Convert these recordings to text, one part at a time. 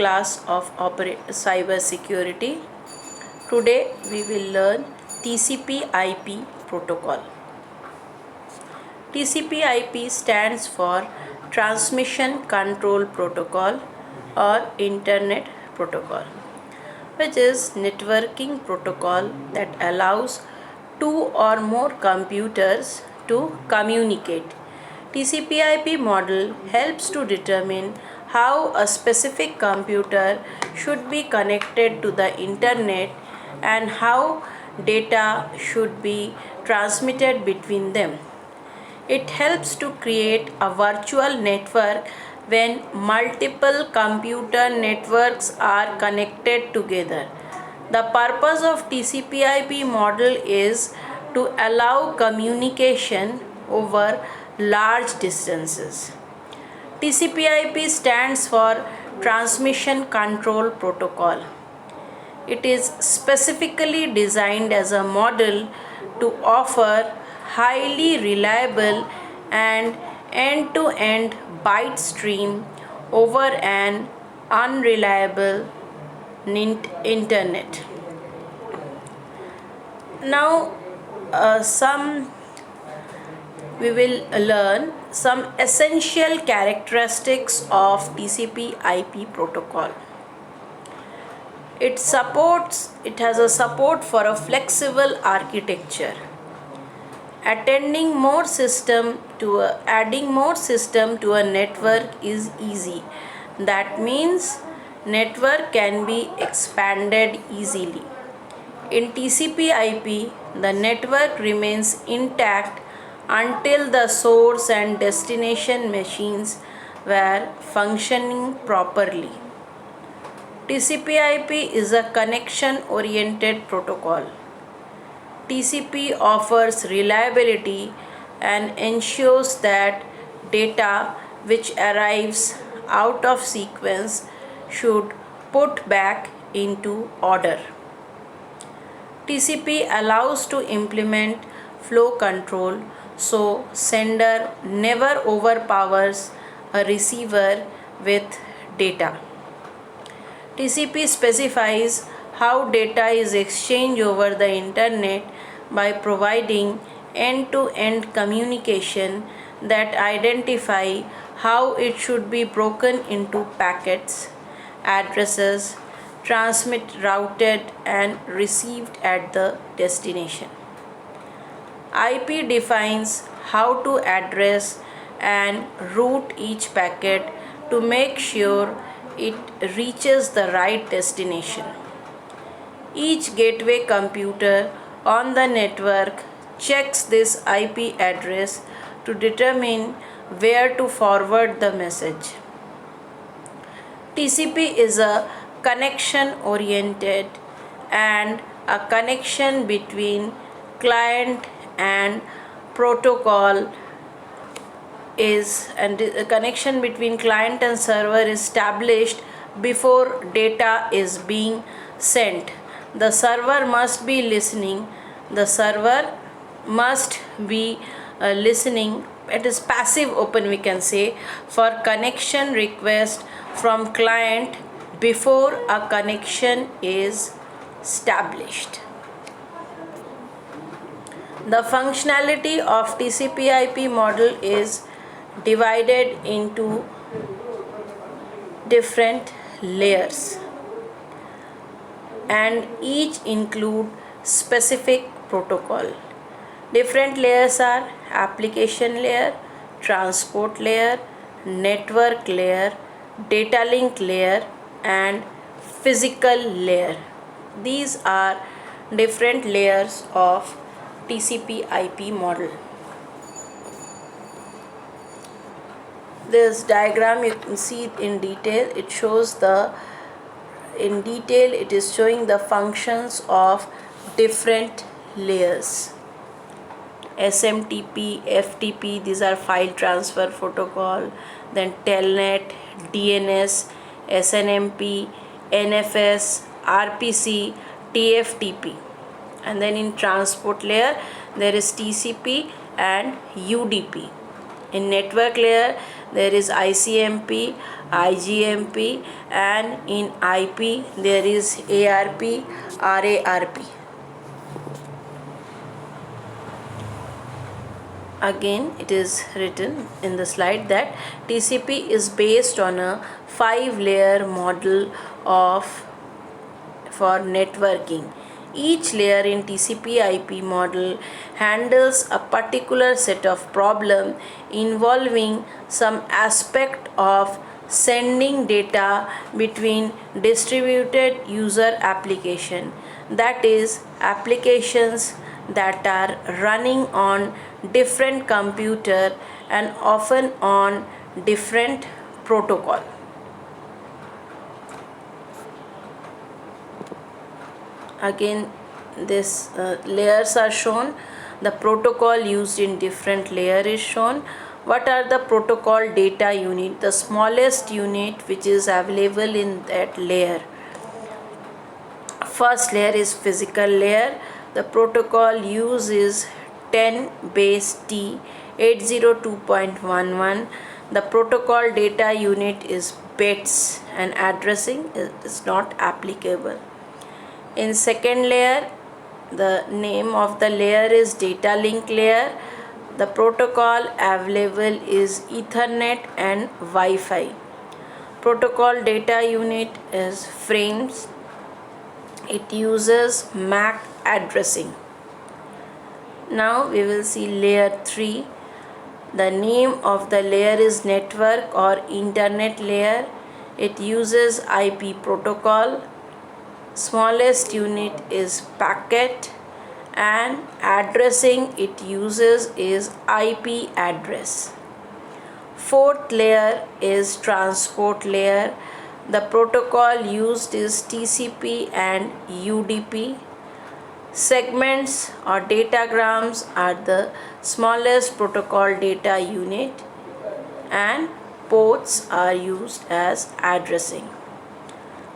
class of cyber security. Today we will learn TCP/IP protocol. TCP/IP stands for Transmission Control Protocol or Internet Protocol, which is networking protocol that allows two or more computers to communicate. TCP/IP model helps to determine how a specific computer should be connected to the internet and how data should be transmitted between them. It helps to create a virtual network when multiple computer networks are connected together. The purpose of TCP/IP model is to allow communication over large distances. TCP/IP stands for Transmission Control Protocol. It is specifically designed as a model to offer highly reliable and end-to-end byte stream over an unreliable internet. Now, we will learn some essential characteristics of TCP/IP protocol. It has a support for a flexible architecture. Adding more system to a network is easy. That means network can be expanded easily. In TCP/IP, the network remains intact until the source and destination machines were functioning properly. TCP/IP is a connection-oriented protocol. TCP offers reliability and ensures that data which arrives out of sequence should put back into order. TCP allows to implement flow control so sender never overpowers a receiver with data. TCP specifies how data is exchanged over the internet by providing end-to-end communication that identify how it should be broken into packets, addresses, routed and received at the destination. IP defines how to address and route each packet to make sure it reaches the right destination. Each gateway computer on the network checks this IP address to determine where to forward the message. TCP is a connection-oriented and a connection between client and protocol a connection between client and server is established before data is being sent. The server must be listening. It is passive open, we can say, for connection request from client before a connection is established. The functionality of TCP/IP model is divided into different layers and each include specific protocol. Different layers are application layer, transport layer, network layer, data link layer and physical layer. These are different layers of TCP/IP model. This diagram you can see in detail. It is showing the functions of different layers. SMTP, FTP, these are file transfer protocol. Then Telnet, DNS, SNMP, NFS, RPC, TFTP. And then in transport layer there is TCP and UDP. In network layer, there is ICMP, IGMP, and in IP, there is ARP, RARP. Again, it is written in the slide that TCP is based on a 5-layer model for networking. Each layer in TCP/IP model handles a particular set of problem involving some aspect of sending data between distributed user application, that is, applications that are running on different computer and often on different protocol. Again, this layers are shown. The protocol used in different layer is shown. What are the protocol data unit? The smallest unit which is available in that layer. First layer is physical layer. The protocol used is 10 base T 802.11. The protocol data unit is bits and addressing is not applicable. In second layer, the name of the layer is data link layer. The protocol available is Ethernet and Wi-Fi. Protocol data unit is frames. It uses MAC addressing. Now we will see layer 3. The name of the layer is network or internet layer. It uses IP protocol. Smallest unit is packet and addressing it uses is IP address. Fourth layer is transport layer. The protocol used is TCP and UDP. Segments or datagrams are the smallest protocol data unit and ports are used as addressing.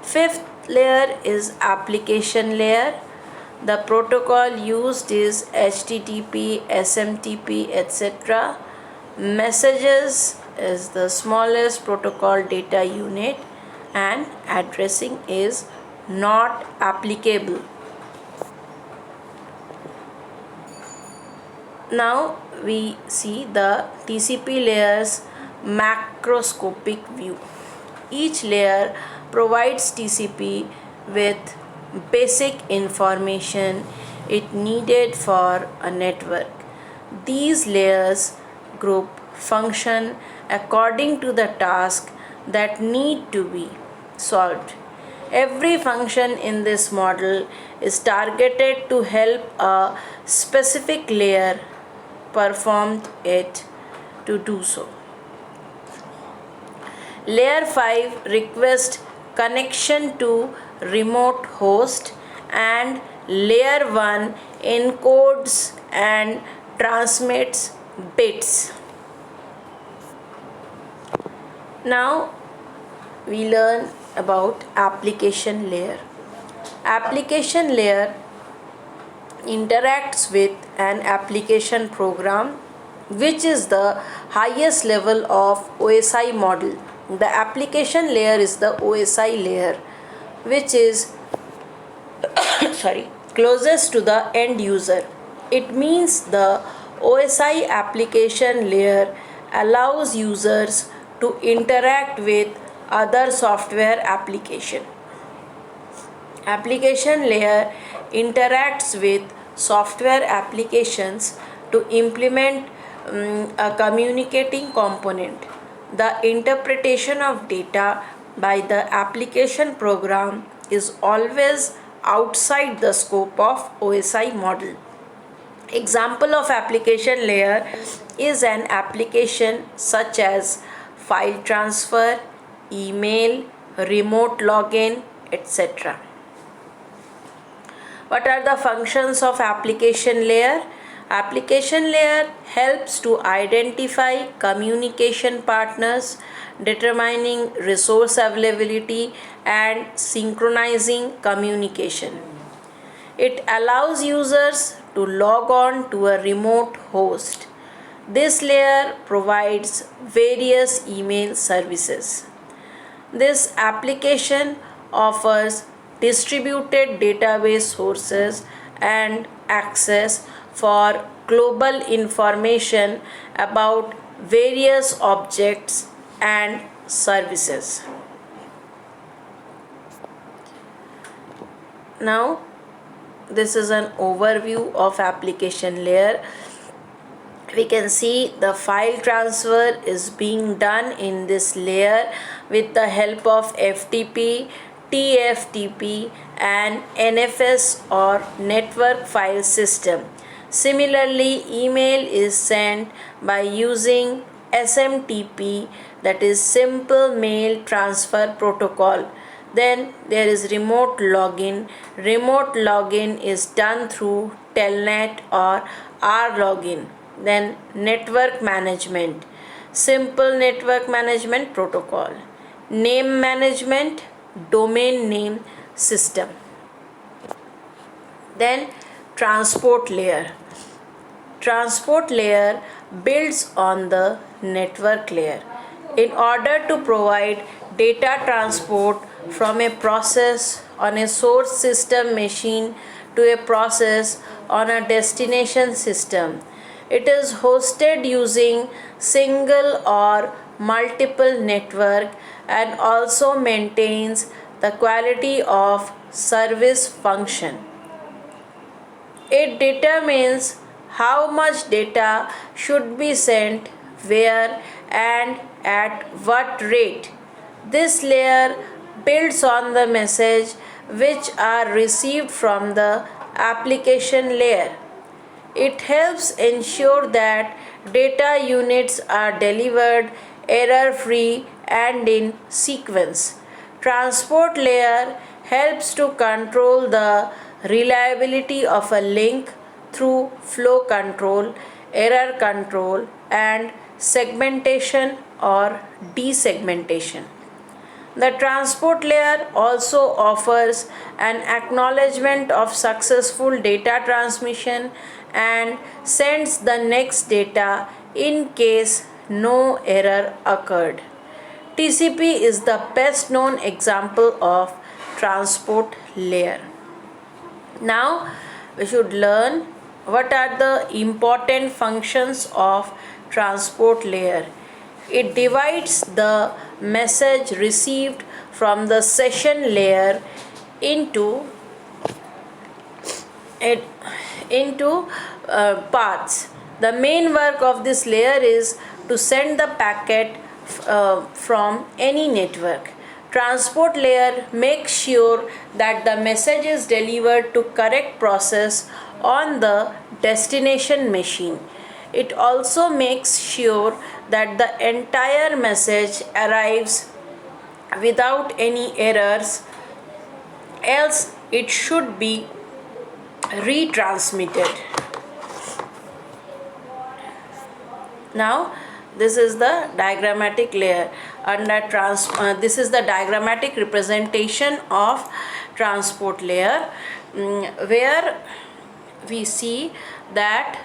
Fifth layer is application layer. The protocol used is HTTP, SMTP, etc. Messages is the smallest protocol data unit and addressing is not applicable. Now we see the TCP layer's macroscopic view. Each layer provides TCP with basic information it needed for a network. These layers group function according to the task that need to be solved. Every function in this model is targeted to help a specific layer perform it to do so. Layer 5 requests connection to remote host and layer 1 encodes and transmits bits. Now we learn about application layer. Application layer interacts with an application program which is the highest level of OSI model. The application layer is the OSI layer which is closest to the end user. It means the OSI application layer allows users to interact with other software application. Application layer interacts with software applications to implement a communicating component. The interpretation of data by the application program is always outside the scope of OSI model. Example of application layer is an application such as file transfer, email, remote login, etc. What are the functions of application layer? Application layer helps to identify communication partners, determining resource availability and synchronizing communication. It allows users to log on to a remote host. This layer provides various email services. This application offers distributed database sources and access for global information about various objects and services. Now, this is an overview of application layer. We can see the file transfer is being done in this layer with the help of FTP, TFTP and NFS or network file system. Similarly, email is sent by using SMTP, that is Simple Mail Transfer Protocol. Then there is remote login. Remote login is done through Telnet or RLogin. Then network management, simple network management protocol. Name management, domain name system. Then transport layer. Transport layer builds on the network layer. In order to provide data transport from a process on a source system machine to a process on a destination system, it is hosted using single or multiple network and also maintains the quality of service function. It determines how much data should be sent, where, and at what rate. This layer builds on the message which are received from the application layer. It helps ensure that data units are delivered error-free and in sequence. Transport layer helps to control the reliability of a link through flow control, error control, and segmentation or desegmentation. The transport layer also offers an acknowledgement of successful data transmission and sends the next data in case no error occurred. TCP is the best known example of transport layer. Now we should learn what are the important functions of transport layer. It divides the message received from the session layer into parts. The main work of this layer is to send the packet from any network. Transport layer makes sure that the message is delivered to correct process on the destination machine. It also makes sure that the entire message arrives without any errors, else it should be retransmitted. Now this is the diagrammatic layer this is the diagrammatic representation of transport layer, where we see that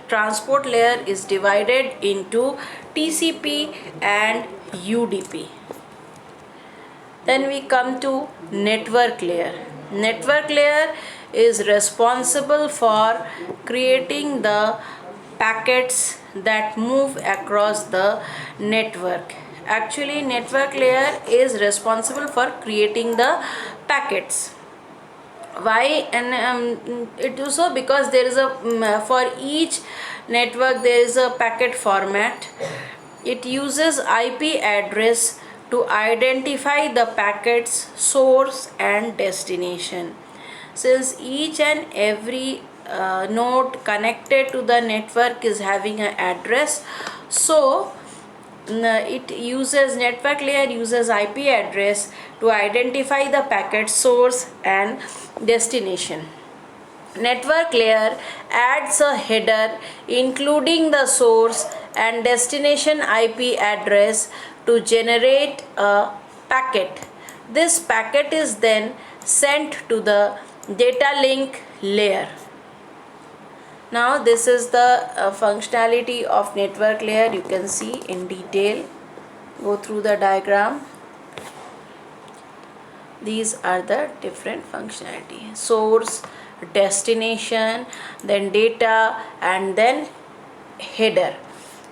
transport layer is divided into TCP and UDP. Then we come to network layer. Network layer is responsible for creating the packets that move across the network. Actually, network layer is responsible for creating the packets. Why? And it is so because there is a for each network there is a packet format. It uses IP address to identify the packet's source and destination. Since each and every node connected to the network is having an address, so network layer uses IP address to identify the packet source and destination. Network layer adds a header including the source and destination IP address to generate a packet. This packet is then sent to the data link layer. Now this is the functionality of network layer. You can see in detail. Go through the diagram. These are the different functionality: source, destination, then data, and then header.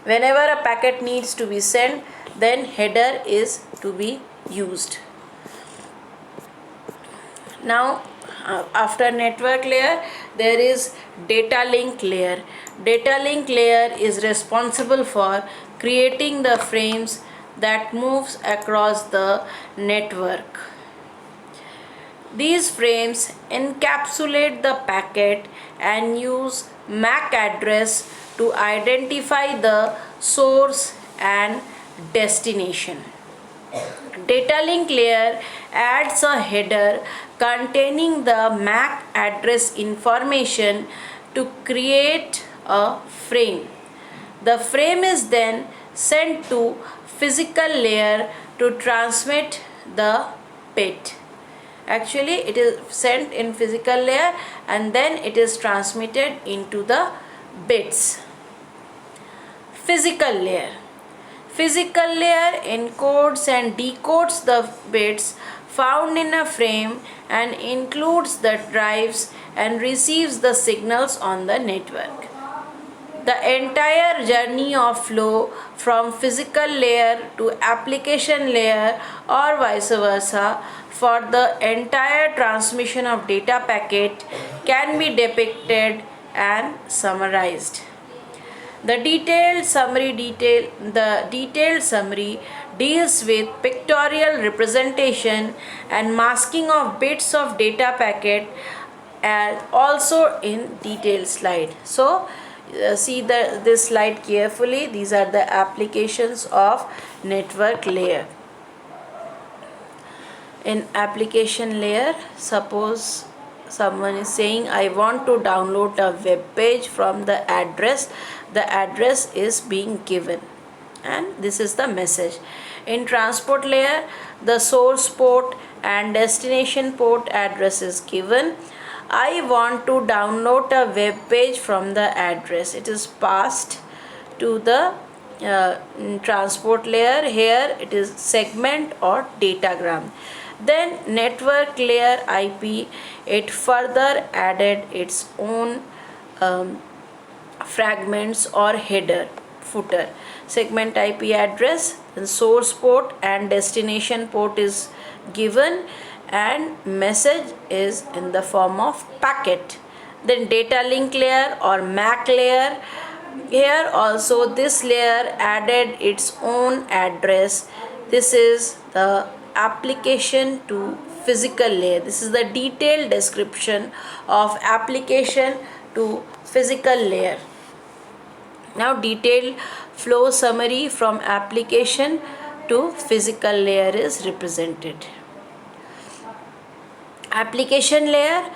Whenever a packet needs to be sent, then header is to be used. Now after network layer, there is data link layer. Data link layer is responsible for creating the frames that moves across the network. These frames encapsulate the packet and use MAC address to identify the source and destination. Data link layer adds a header containing the MAC address information to create a frame. The frame is then sent to physical layer to transmit the bit. Actually, it is sent in physical layer and then it is transmitted into the bits. Physical layer. Physical layer encodes and decodes the bits found in a frame and includes the drives and receives the signals on the network. The entire journey of flow from physical layer to application layer or vice versa for the entire transmission of data packet can be depicted and summarized. The detailed summary deals with pictorial representation and masking of bits of data packet, and also in detailed slide. So see this slide carefully. These are the applications of network layer. In application layer, suppose someone is saying, I want to download a web page from the address is being given, and this is the message. In transport layer, the source port and destination port address is given. I want to download a web page from the address. It is passed to the transport layer. Here it is segment or datagram. Then network layer IP, it further added its own fragments or header, footer. Segment IP address, and source port and destination port is given, and message is in the form of packet. Then data link layer or MAC layer, here also this layer added its own address. This is the application to physical layer. This is the detailed description of application to physical layer. Now detailed flow summary from application to physical layer is represented. Application layer,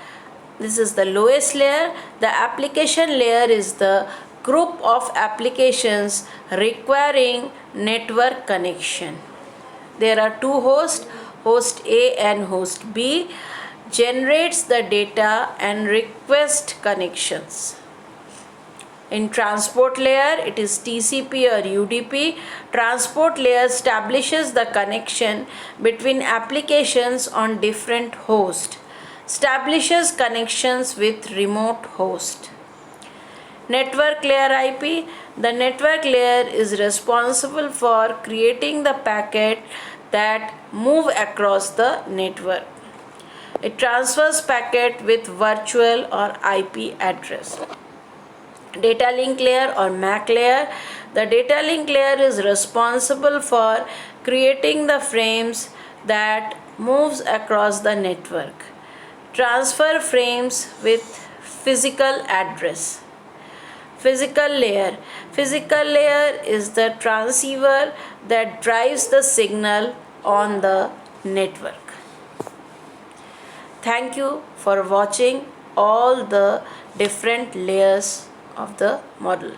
this is the lowest layer. The application layer is the group of applications requiring network connection. There are two hosts, host A and host B, generates the data and request connections. In transport layer, it is TCP or UDP. Transport layer establishes the connection between applications on different hosts, establishes connections with remote host. Network layer IP, the network layer is responsible for creating the packet that move across the network. It transfers packet with virtual or IP address. Data link layer or MAC layer, the data link layer is responsible for creating the frames that moves across the network. Transfer frames with physical address. Physical layer. Physical layer is the transceiver that drives the signal on the network. Thank you for watching all the different layers of the model.